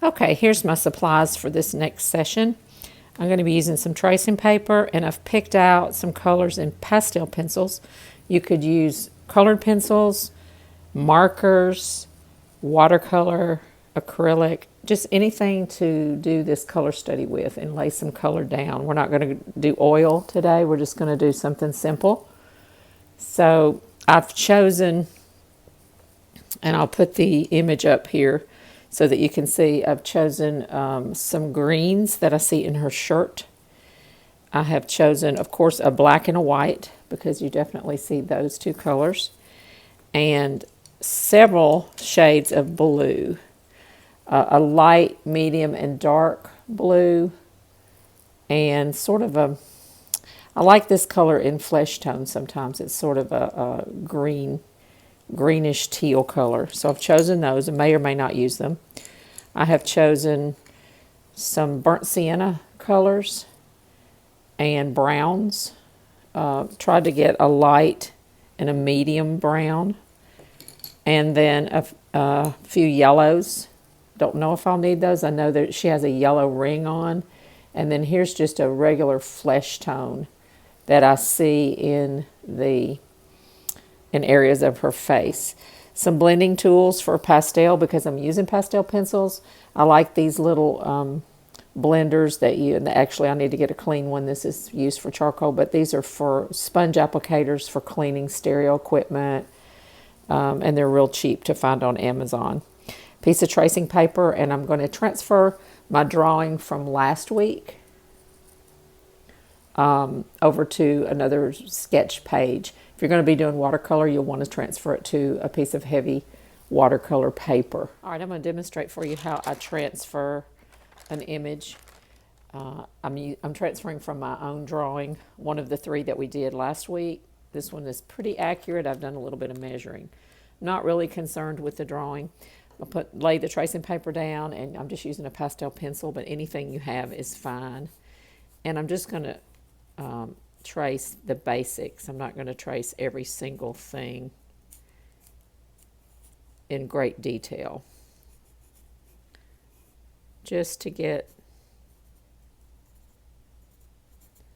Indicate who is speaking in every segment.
Speaker 1: Okay, here's my supplies for this next session. I'm going to be using some tracing paper, and I've picked out some colors in pastel pencils. You could use colored pencils, markers, watercolor, acrylic, just anything to do this color study with and lay some color down. We're not going to do oil today. We're just going to do something simple. So I've chosen, and I'll put the image up here so that you can see, I've chosen some greens that I see in her shirt. I have chosen, of course, a black and a white, because you definitely see those two colors, and several shades of blue, a light, medium, and dark blue, and sort of a, I like this color in flesh tone sometimes. It's sort of a greenish teal color. So I've chosen those and may or may not use them. I have chosen some burnt sienna colors and browns. Tried to get a light and a medium brown, and then a few yellows. Don't know if I'll need those. I know that she has a yellow ring on, and then here's just a regular flesh tone that I see in areas of her face. Some blending tools for pastel, because I'm using pastel pencils. I like these little blenders and actually I need to get a clean one. This is used for charcoal, but these are for sponge applicators for cleaning stereo equipment, and they're real cheap to find on Amazon. Piece of tracing paper, and I'm going to transfer my drawing from last week over to another sketch page. If you're going to be doing watercolor, you'll want to transfer it to a piece of heavy watercolor paper. All right, I'm going to demonstrate for you how I transfer an image. I'm transferring from my own drawing, one of the 3 that we did last week. This one is pretty accurate. I've done a little bit of measuring. Not really concerned with the drawing. I'll lay the tracing paper down, and I'm just using a pastel pencil, but anything you have is fine. And I'm just going to trace the basics. I'm not going to trace every single thing in great detail, just to get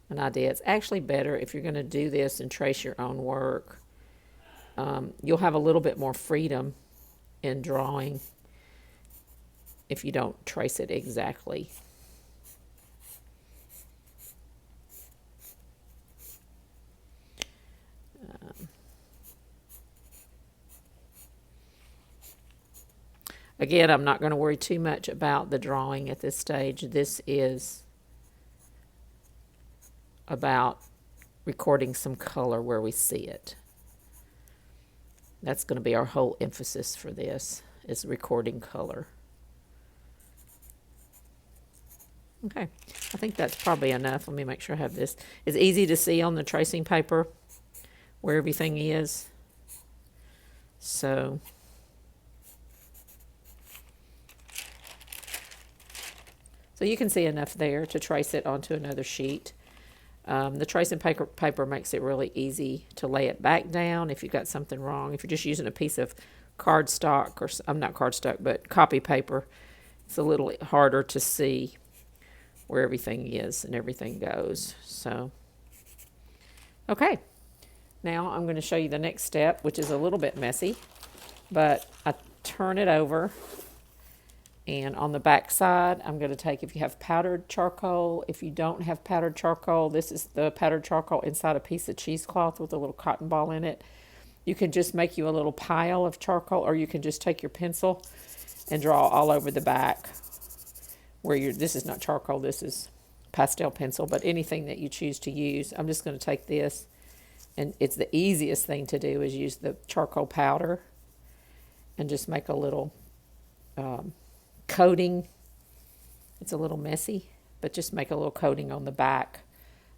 Speaker 1: an idea. It's actually better if you're going to do this and trace your own work. You'll have a little bit more freedom in drawing if you don't trace it exactly. Again, I'm not going to worry too much about the drawing at this stage. This is about recording some color where we see it. That's going to be our whole emphasis for this, is recording color. Okay, I think that's probably enough. Let me make sure I have this. It's easy to see on the tracing paper where everything is. So you can see enough there to trace it onto another sheet. The tracing paper makes it really easy to lay it back down if you've got something wrong. If you're just using a piece of cardstock, or I'm not cardstock, but copy paper, it's a little harder to see where everything is and everything goes. So, okay. Now I'm going to show you the next step, which is a little bit messy, but I turn it over. And on the back side, I'm going to take, if you have powdered charcoal, if you don't have powdered charcoal, this is the powdered charcoal inside a piece of cheesecloth with a little cotton ball in it. You can just make you a little pile of charcoal, or you can just take your pencil and draw all over the back where this is not charcoal, this is pastel pencil, but anything that you choose to use. I'm just going to take this, and it's the easiest thing to do is use the charcoal powder and just make a little coating. It's a little messy, but just make a little coating on the back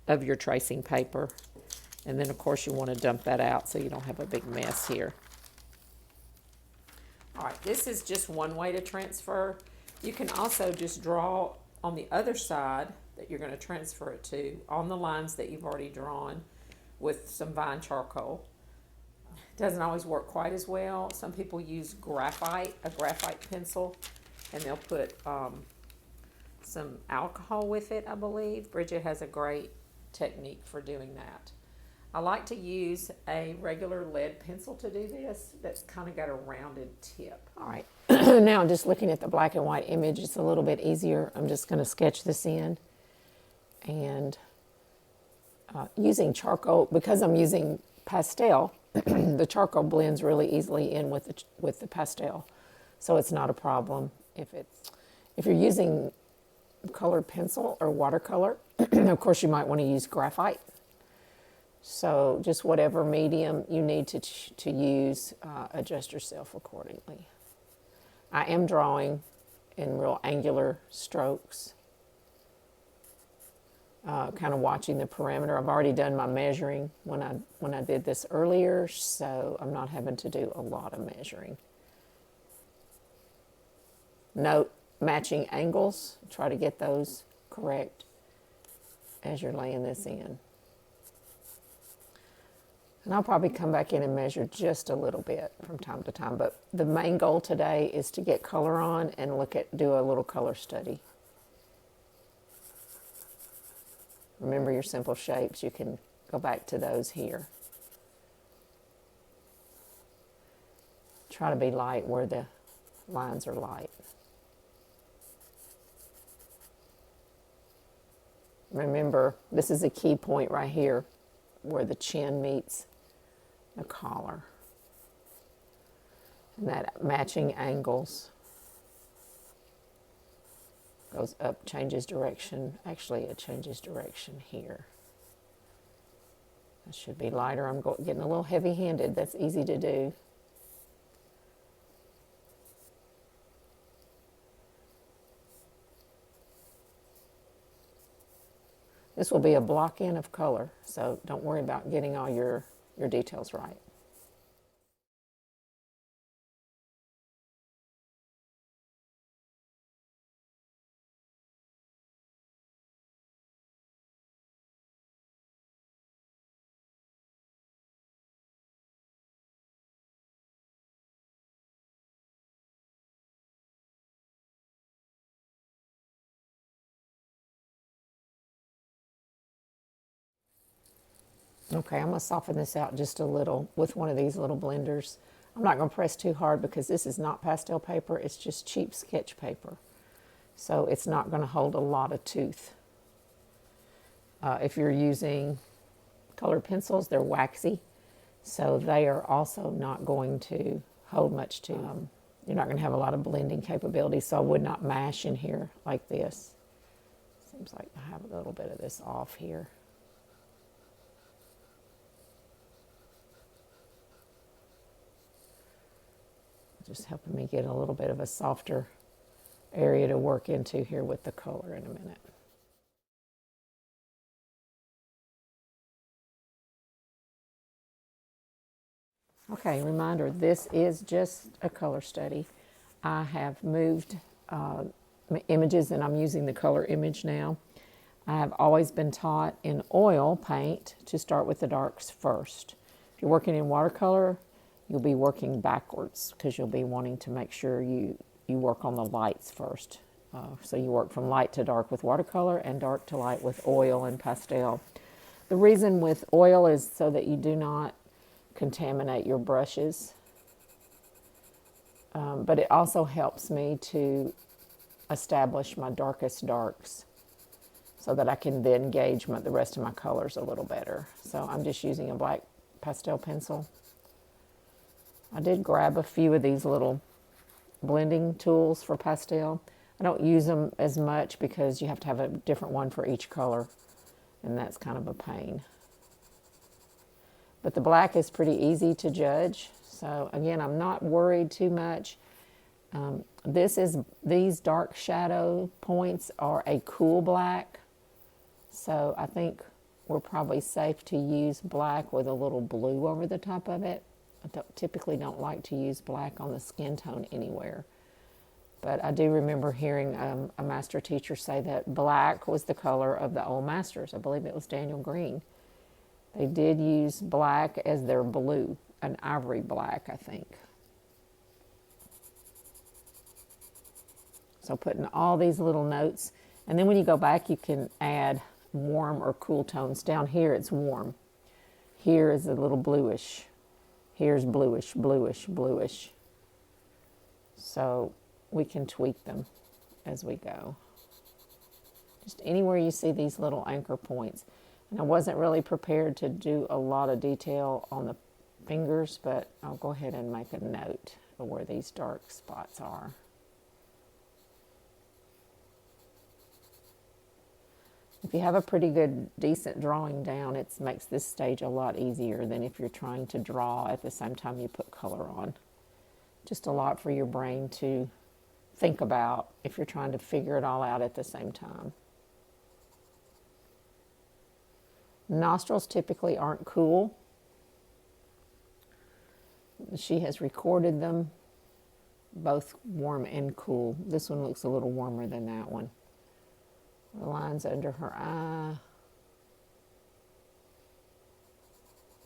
Speaker 1: of your tracing paper. And then, of course, you want to dump that out so you don't have a big mess here. All right, this is just one way to transfer. You can also just draw on the other side that you're going to transfer it to on the lines that you've already drawn with some vine charcoal. Doesn't always work quite as well. Some people use graphite, a graphite pencil, and they'll put some alcohol with it, I believe. Bridget has a great technique for doing that. I like to use a regular lead pencil to do this that's kind of got a rounded tip. All right, now I'm just looking at the black and white image. It's a little bit easier. I'm just going to sketch this in. And using charcoal, because I'm using pastel, the charcoal blends really easily in with the pastel. So it's not a problem if you're using colored pencil or watercolor. Of course, you might want to use graphite. So just whatever medium you need to use, adjust yourself accordingly. I am drawing in real angular strokes, kind of watching the parameter. I've already done my measuring when I did this earlier, so I'm not having to do a lot of measuring. Note matching angles. Try to get those correct as you're laying this in. And I'll probably come back in and measure just a little bit from time to time. But the main goal today is to get color on and do a little color study. Remember your simple shapes. You can go back to those here. Try to be light where the lines are light. Remember, this is a key point right here where the chin meets the collar. And that matching angles goes up, changes direction. Actually, it changes direction here. That should be lighter. I'm getting a little heavy-handed. That's easy to do. This will be a block in of color, so don't worry about getting all your details right. Okay, I'm going to soften this out just a little with one of these little blenders. I'm not going to press too hard because this is not pastel paper, it's just cheap sketch paper. So it's not going to hold a lot of tooth. If you're using colored pencils, they're waxy, so they are also not going to hold much tooth. You're not going to have a lot of blending capability, so I would not mash in here like this. Seems like I have a little bit of this off here. Just helping me get a little bit of a softer area to work into here with the color in a minute. Okay, reminder, this is just a color study. I have moved images and I'm using the color image now. I have always been taught in oil paint to start with the darks first. If you're working in watercolor, you'll be working backwards because you'll be wanting to make sure you work on the lights first. So you work from light to dark with watercolor and dark to light with oil and pastel. The reason with oil is so that you do not contaminate your brushes. But it also helps me to establish my darkest darks so that I can then gauge the rest of my colors a little better. So I'm just using a black pastel pencil. I did grab a few of these little blending tools for pastel. I don't use them as much because you have to have a different one for each color, and that's kind of a pain. But the black is pretty easy to judge, so again, I'm not worried too much. These dark shadow points are a cool black, so I think we're probably safe to use black with a little blue over the top of it. I typically don't like to use black on the skin tone anywhere. But I do remember hearing a master teacher say that black was the color of the old masters. I believe it was Daniel Green. They did use black as their blue, an ivory black, I think. So putting all these little notes, and then when you go back, you can add warm or cool tones. Down here, it's warm. Here is a little bluish. Here's bluish, bluish, bluish. So we can tweak them as we go. Just anywhere you see these little anchor points. And I wasn't really prepared to do a lot of detail on the fingers, but I'll go ahead and make a note of where these dark spots are. If you have a pretty good, decent drawing down, it makes this stage a lot easier than if you're trying to draw at the same time you put color on. Just a lot for your brain to think about if you're trying to figure it all out at the same time. Nostrils typically aren't cool. She has recorded them both warm and cool. This one looks a little warmer than that one. The lines under her eye.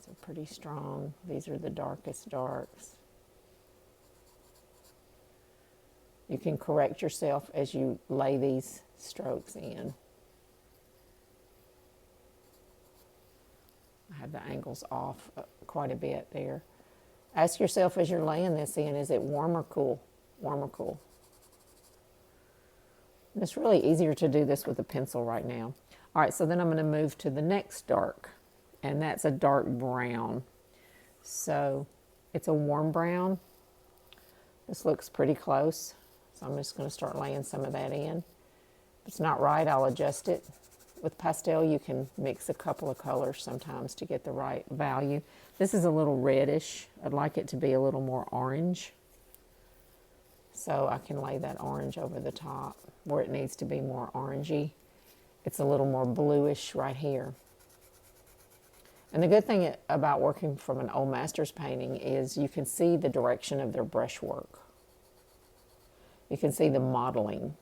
Speaker 1: So pretty strong. These are the darkest darks. You can correct yourself as you lay these strokes in. I have the angles off quite a bit there. Ask yourself as you're laying this in, is it warm or cool? Warm or cool? And it's really easier to do this with a pencil right now. All right, so then I'm going to move to the next dark, and that's a dark brown. So it's a warm brown. This looks pretty close, so I'm just going to start laying some of that in. If it's not right, I'll adjust it. With pastel, you can mix a couple of colors sometimes to get the right value. This is a little reddish. I'd like it to be a little more orange. So I can lay that orange over the top where it needs to be more orangey. It's a little more bluish right here. And the good thing about working from an old master's painting is you can see the direction of their brushwork. You can see the modeling.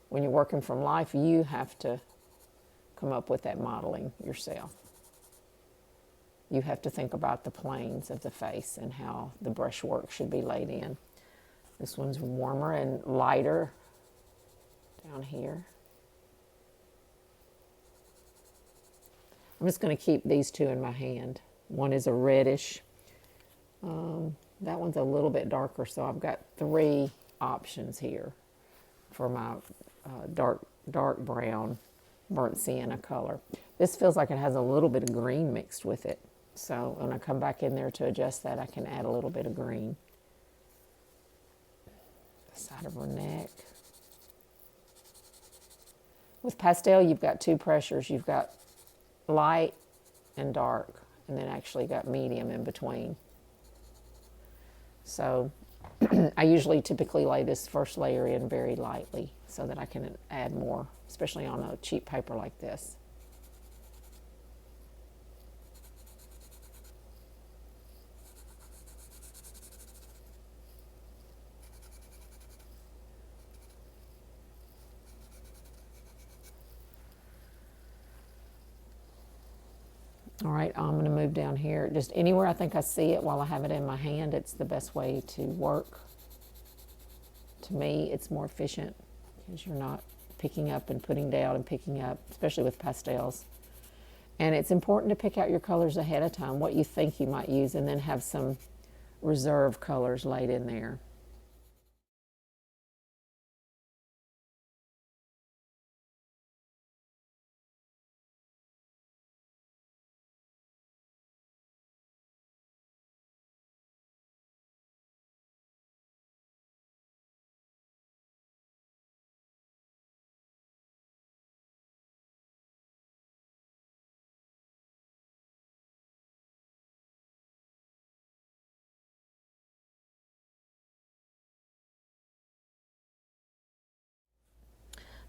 Speaker 1: When you're working from life, you have to come up with that modeling yourself. You have to think about the planes of the face and how the brushwork should be laid in. This one's warmer and lighter down here. I'm just going to keep these two in my hand. One is a reddish. That one's a little bit darker, so I've got 3 options here for my dark brown burnt sienna color. This feels like it has a little bit of green mixed with it. So when I come back in there to adjust that, I can add a little bit of green. The side of her neck. With pastel, you've got 2 pressures. You've got light and dark, and then actually got medium in between. So I usually typically lay this first layer in very lightly so that I can add more, especially on a cheap paper like this. All right, I'm going to move down here. Just anywhere I think I see it while I have it in my hand, it's the best way to work. To me, it's more efficient because you're not picking up and putting down and picking up, especially with pastels. And it's important to pick out your colors ahead of time, what you think you might use, and then have some reserve colors laid in there.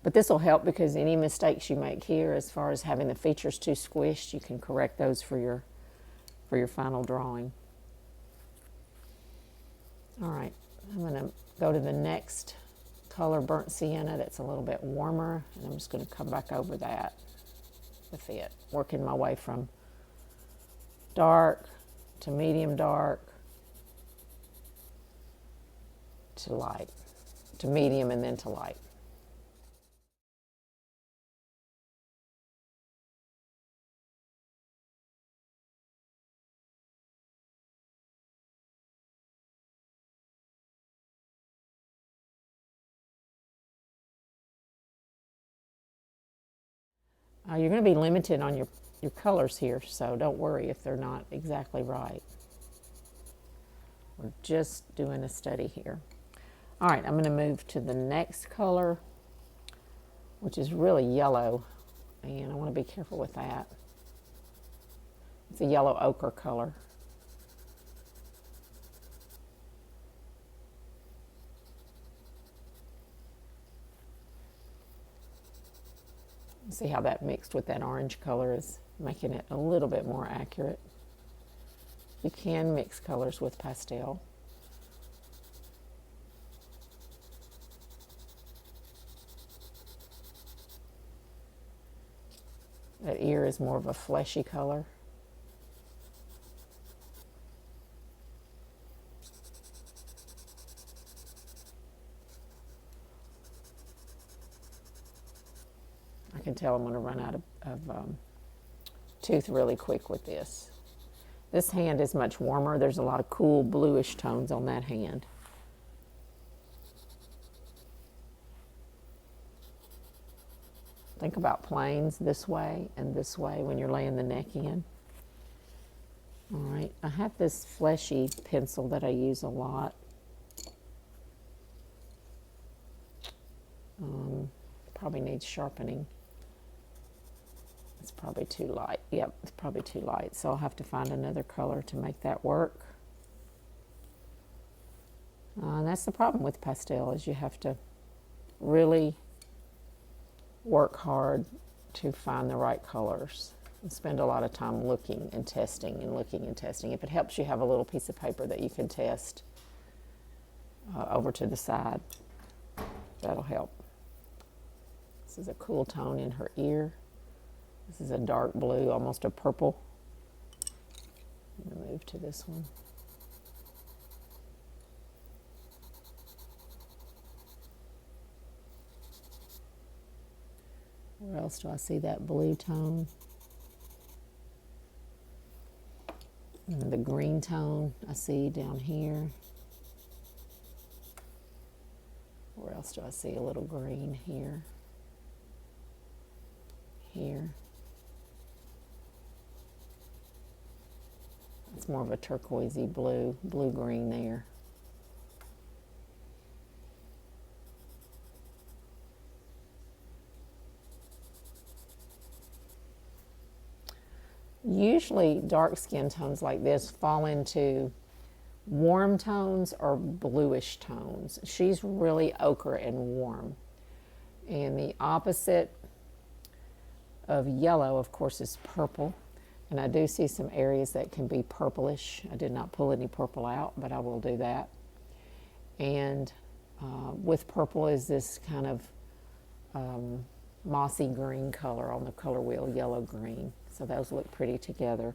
Speaker 1: But this will help because any mistakes you make here as far as having the features too squished, you can correct those for your final drawing. All right, I'm going to go to the next color, burnt sienna, that's a little bit warmer, and I'm just going to come back over that with it, working my way from dark to medium dark to light. to medium and then to light. You're going to be limited on your colors here, so don't worry if they're not exactly right. We're just doing a study here. All right, I'm going to move to the next color, which is really yellow, and I want to be careful with that. It's a yellow ochre color. See how that mixed with that orange color is making it a little bit more accurate. You can mix colors with pastel. That ear is more of a fleshy color. I can tell I'm going to run out of tooth really quick with this. This hand is much warmer. There's a lot of cool bluish tones on that hand. Think about planes this way and this way when you're laying the neck in. All right, I have this fleshy pencil that I use a lot. Probably needs sharpening. It's probably too light. Yep, it's probably too light. So I'll have to find another color to make that work. And that's the problem with pastel, is you have to really work hard to find the right colors and spend a lot of time looking and testing and looking and testing. If it helps you have a little piece of paper that you can test over to the side, that'll help. This is a cool tone in her ear. This is a dark blue, almost a purple. I'm going to move to this one. Where else do I see that blue tone? And the green tone I see down here. Where else do I see a little green here? Here. It's more of a turquoisey blue, blue-green there. Usually dark skin tones like this fall into warm tones or bluish tones. She's really ochre and warm. And the opposite of yellow, of course, is purple. And I do see some areas that can be purplish. I did not pull any purple out, but I will do that. And with purple is this kind of mossy green color on the color wheel, yellow green. So those look pretty together.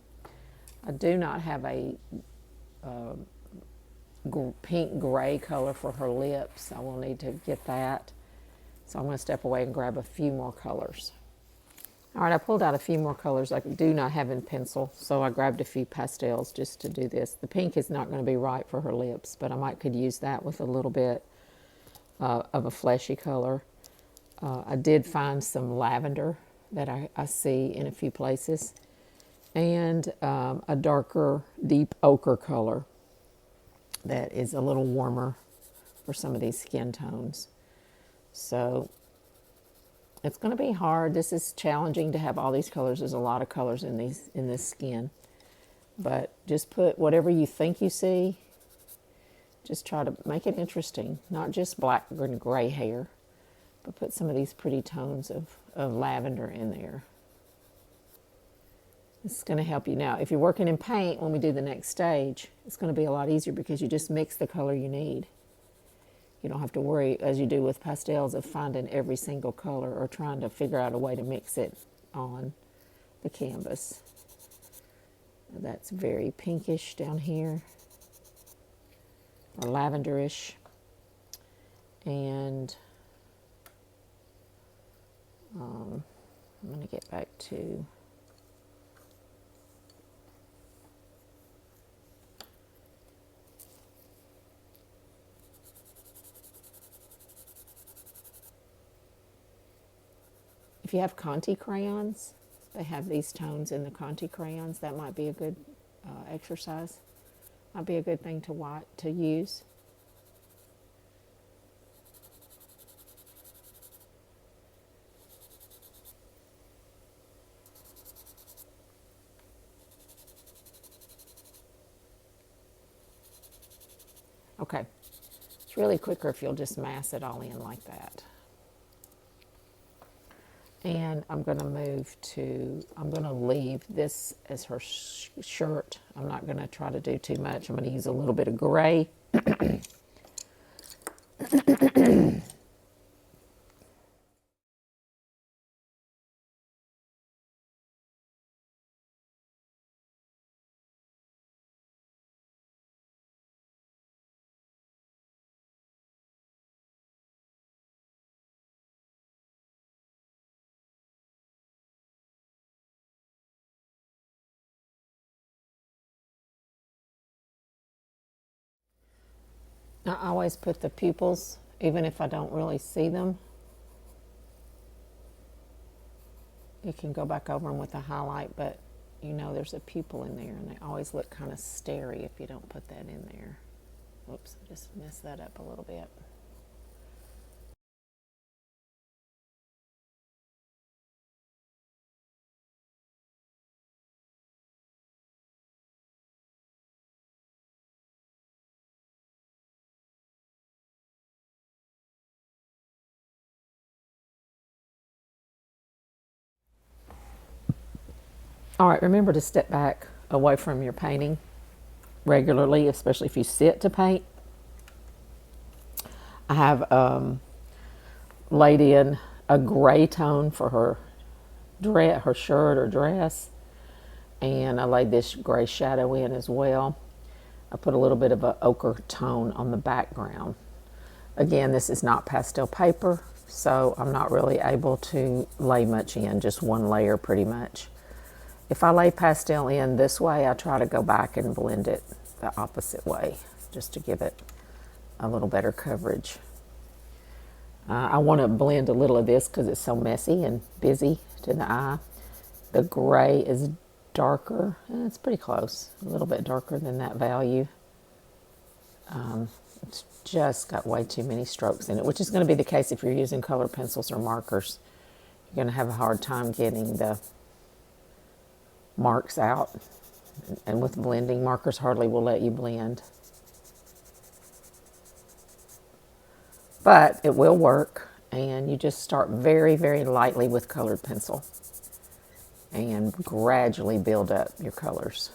Speaker 1: I do not have a pink gray color for her lips. I will need to get that. So I'm going to step away and grab a few more colors. All right, I pulled out a few more colors I do not have in pencil, so I grabbed a few pastels just to do this. The pink is not going to be right for her lips, but I could use that with a little bit of a fleshy color. I did find some lavender that I see in a few places, and a darker, deep ochre color that is a little warmer for some of these skin tones. So it's going to be hard. This is challenging to have all these colors. There's a lot of colors in this skin. But just put whatever you think you see. Just try to make it interesting. Not just black and gray hair, but put some of these pretty tones of lavender in there. This is going to help you. Now, if you're working in paint, when we do the next stage, it's going to be a lot easier because you just mix the color you need. You don't have to worry, as you do with pastels, of finding every single color or trying to figure out a way to mix it on the canvas. That's very pinkish down here, or lavenderish. And I'm going to get back to if you have Conti crayons, they have these tones in the Conti crayons. That might be a good exercise. Might be a good thing to use. Okay, it's really quicker if you'll just mass it all in like that. And I'm going to I'm going to leave this as her shirt. I'm not going to try to do too much. I'm going to use a little bit of gray. I always put the pupils, even if I don't really see them. You can go back over them with a highlight, but you know there's a pupil in there, and they always look kind of starey if you don't put that in there. Whoops, I just messed that up a little bit. All right, remember to step back away from your painting regularly, especially if you sit to paint. I have laid in a gray tone for her dress, her shirt or dress, and I laid this gray shadow in as well. I put a little bit of an ochre tone on the background. Again, this is not pastel paper, so I'm not really able to lay much in, just one layer pretty much. If I lay pastel in this way, I try to go back and blend it the opposite way, just to give it a little better coverage. I want to blend a little of this because it's so messy and busy to the eye. The gray is darker. It's pretty close, a little bit darker than that value. It's just got way too many strokes in it, which is going to be the case if you're using colored pencils or markers. You're going to have a hard time getting the marks out, and with blending, markers hardly will let you blend. But it will work, and you just start very, very lightly with colored pencil and gradually build up your colors.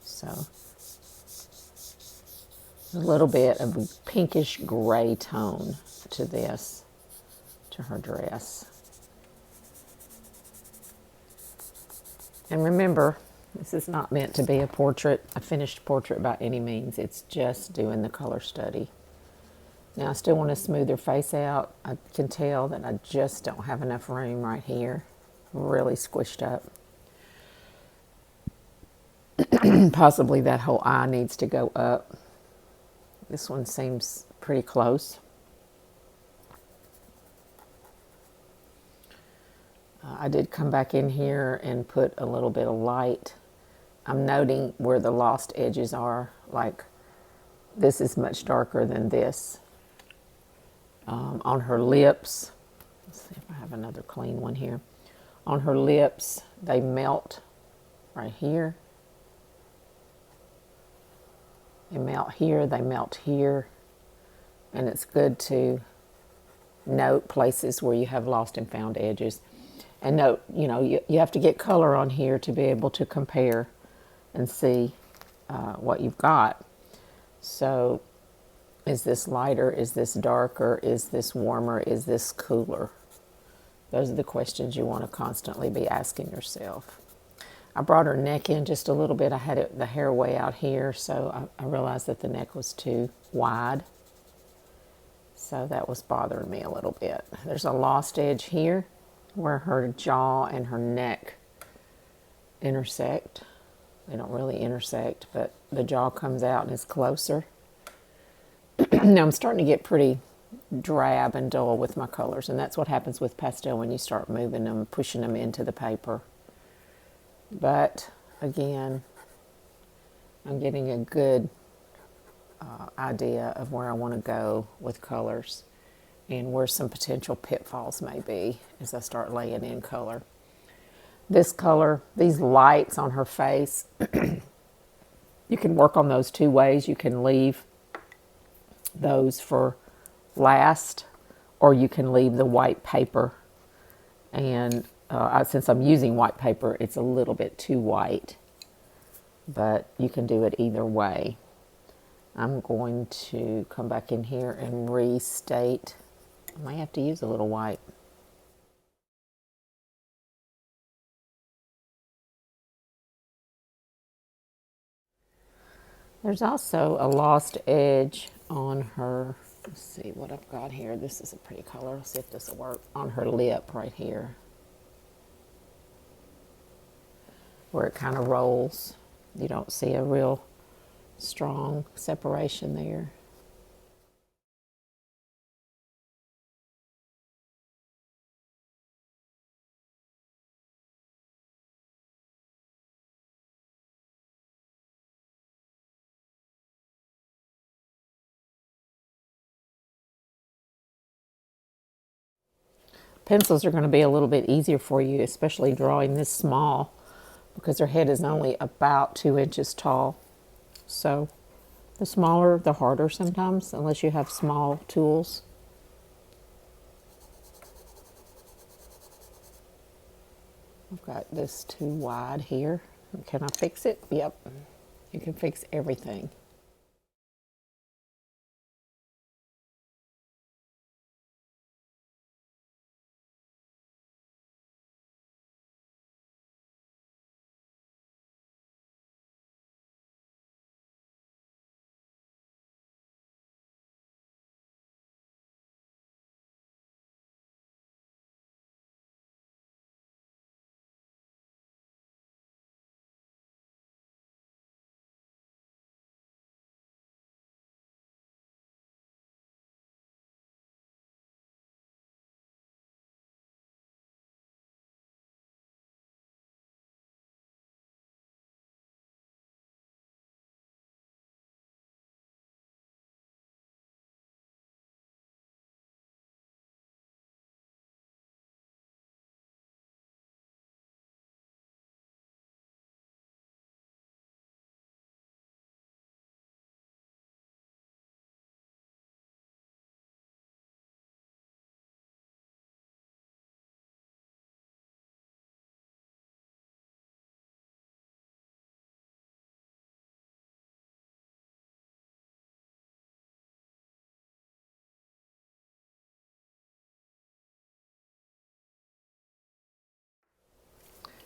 Speaker 1: So a little bit of a pinkish gray tone to this, to her dress. And remember, this is not meant to be a portrait, a finished portrait by any means. It's just doing the color study. Now I still want to smooth her face out. I can tell that I just don't have enough room right here. Really squished up. Possibly that whole eye needs to go up. This one seems pretty close. I did come back in here and put a little bit of light. I'm noting where the lost edges are. Like this is much darker than this. On her lips, let's see if I have another clean one here. On her lips, they melt right here. They melt here, they melt here. And it's good to note places where you have lost and found edges. And note, you have to get color on here to be able to compare and see what you've got. So, is this lighter? Is this darker? Is this warmer? Is this cooler? Those are the questions you want to constantly be asking yourself. I brought her neck in just a little bit. I had the hair way out here, so I realized that the neck was too wide. So that was bothering me a little bit. There's a lost edge here where her jaw and her neck intersect. They don't really intersect, but the jaw comes out and is closer. Now I'm starting to get pretty drab and dull with my colors, and that's what happens with pastel when you start moving them, pushing them into the paper. But again, I'm getting a good idea of where I want to go with colors and where some potential pitfalls may be as I start laying in color. This color, these lights on her face, you can work on those two ways. You can leave those for last, or you can leave the white paper. And since I'm using white paper, it's a little bit too white, but you can do it either way. I'm going to come back in here and restate. I might have to use a little white. There's also a lost edge on her. Let's see what I've got here. This is a pretty color. Let's see if this will work. On her lip right here, where it kind of rolls. You don't see a real strong separation there. Pencils are going to be a little bit easier for you, especially drawing this small, because her head is only about 2 inches tall. So the smaller, the harder sometimes, unless you have small tools. I've got this too wide here. Can I fix it? Yep. You can fix everything.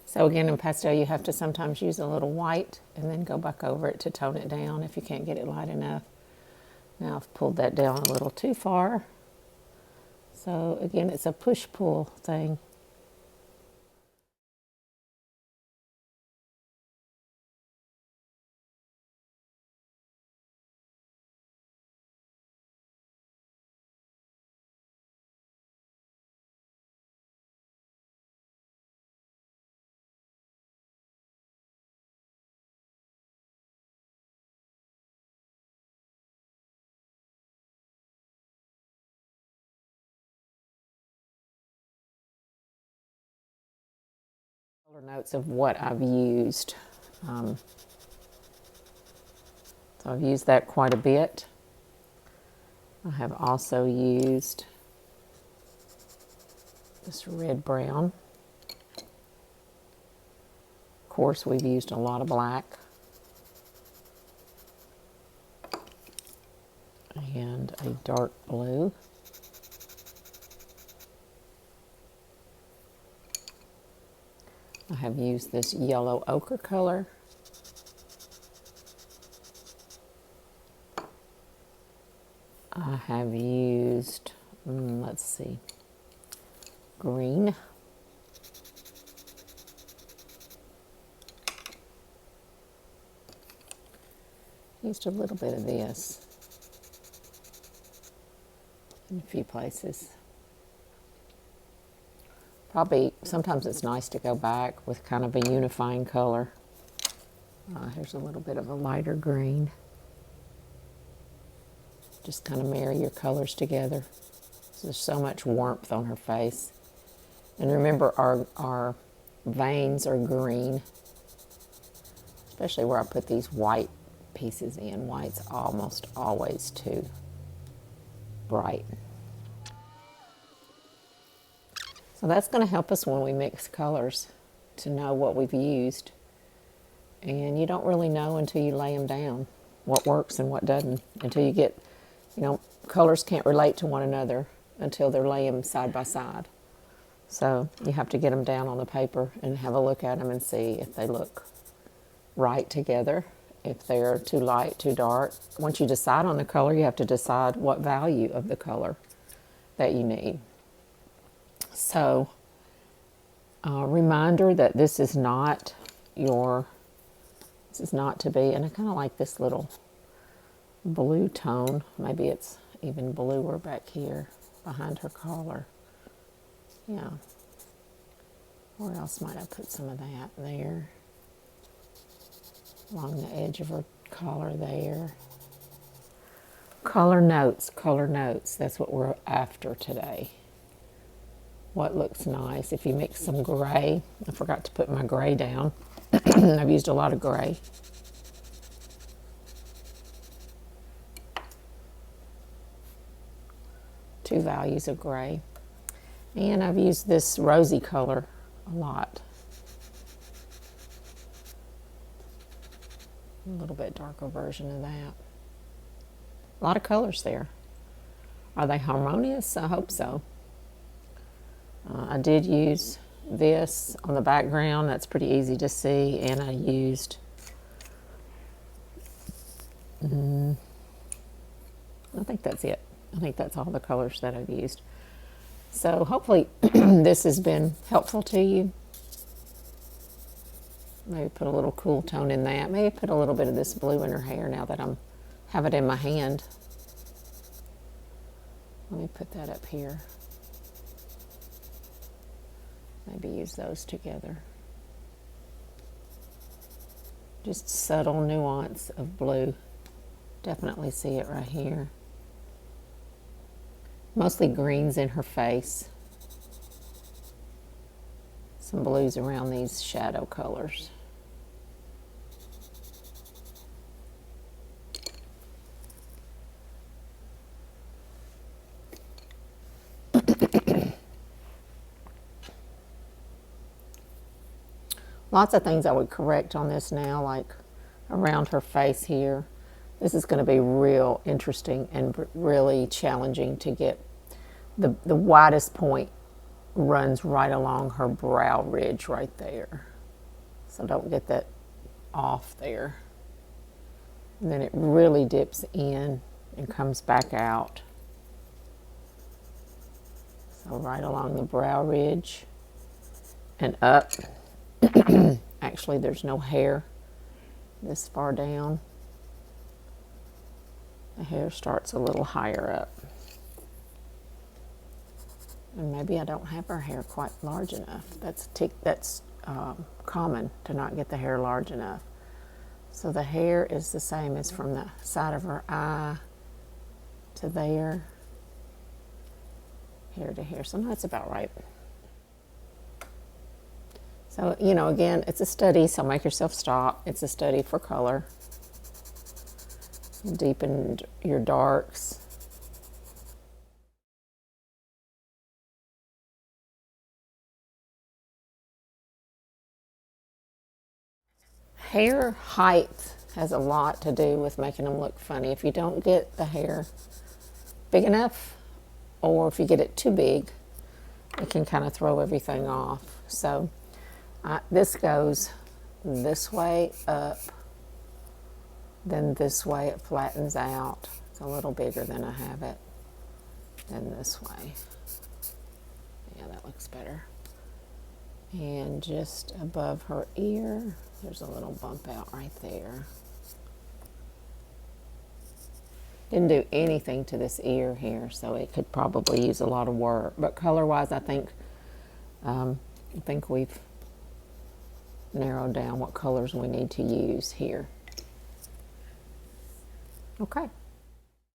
Speaker 1: So again, in pastel, you have to sometimes use a little white and then go back over it to tone it down if you can't get it light enough. Now I've pulled that down a little too far. So again, it's a push-pull thing. Color notes of what I've used. So I've used that quite a bit. I have also used this red brown. Of course, we've used a lot of black. And a dark blue. I have used this yellow ochre color. I have used, let's see, green. Used a little bit of this in a few places. Probably, sometimes it's nice to go back with kind of a unifying color. Here's a little bit of a lighter green. Just kind of marry your colors together. There's so much warmth on her face. And remember, our veins are green, especially where I put these white pieces in. White's almost always too bright. So that's going to help us when we mix colors to know what we've used. And you don't really know until you lay them down what works and what doesn't. Until you get, colors can't relate to one another until they're laying side by side. So you have to get them down on the paper and have a look at them and see if they look right together, if they're too light, too dark. Once you decide on the color, you have to decide what value of the color that you need. So, reminder that this is not to be, and I kind of like this little blue tone. Maybe it's even bluer back here behind her collar. Yeah. Where else might I put some of that? There. Along the edge of her collar there. Color notes. That's what we're after today. What looks nice. If you mix some gray, I forgot to put my gray down. I've used a lot of gray. Two values of gray. And I've used this rosy color a lot. A little bit darker version of that. A lot of colors there. Are they harmonious? I hope so. I did use this on the background. That's pretty easy to see. And I used, I think that's it. I think that's all the colors that I've used. So hopefully this has been helpful to you. Maybe put a little cool tone in that. Maybe put a little bit of this blue in her hair now that I have it in my hand. Let me put that up here. Maybe use those together. Just subtle nuance of blue. Definitely see it right here. Mostly greens in her face. Some blues around these shadow colors. Lots of things I would correct on this now, like around her face here. This is going to be real interesting and really challenging to get. The widest point runs right along her brow ridge right there. So don't get that off there. And then it really dips in and comes back out. So right along the brow ridge and up. Actually, there's no hair this far down. The hair starts a little higher up. And maybe I don't have her hair quite large enough. That's common to not get the hair large enough. So the hair is the same as from the side of her eye to there, hair to hair. So that's about right. So, again, it's a study, so make yourself stop. It's a study for color. Deepen your darks. Hair height has a lot to do with making them look funny. If you don't get the hair big enough, or if you get it too big, it can kind of throw everything off. So this goes this way up, then this way it flattens out, It's a little bigger than I have it than this way. Yeah, that looks better. And just above her ear, there's a little bump out right there. Didn't do anything to this ear here, so it could probably use a lot of work. But color-wise, I think we've narrowed down what colors we need to use here. Okay.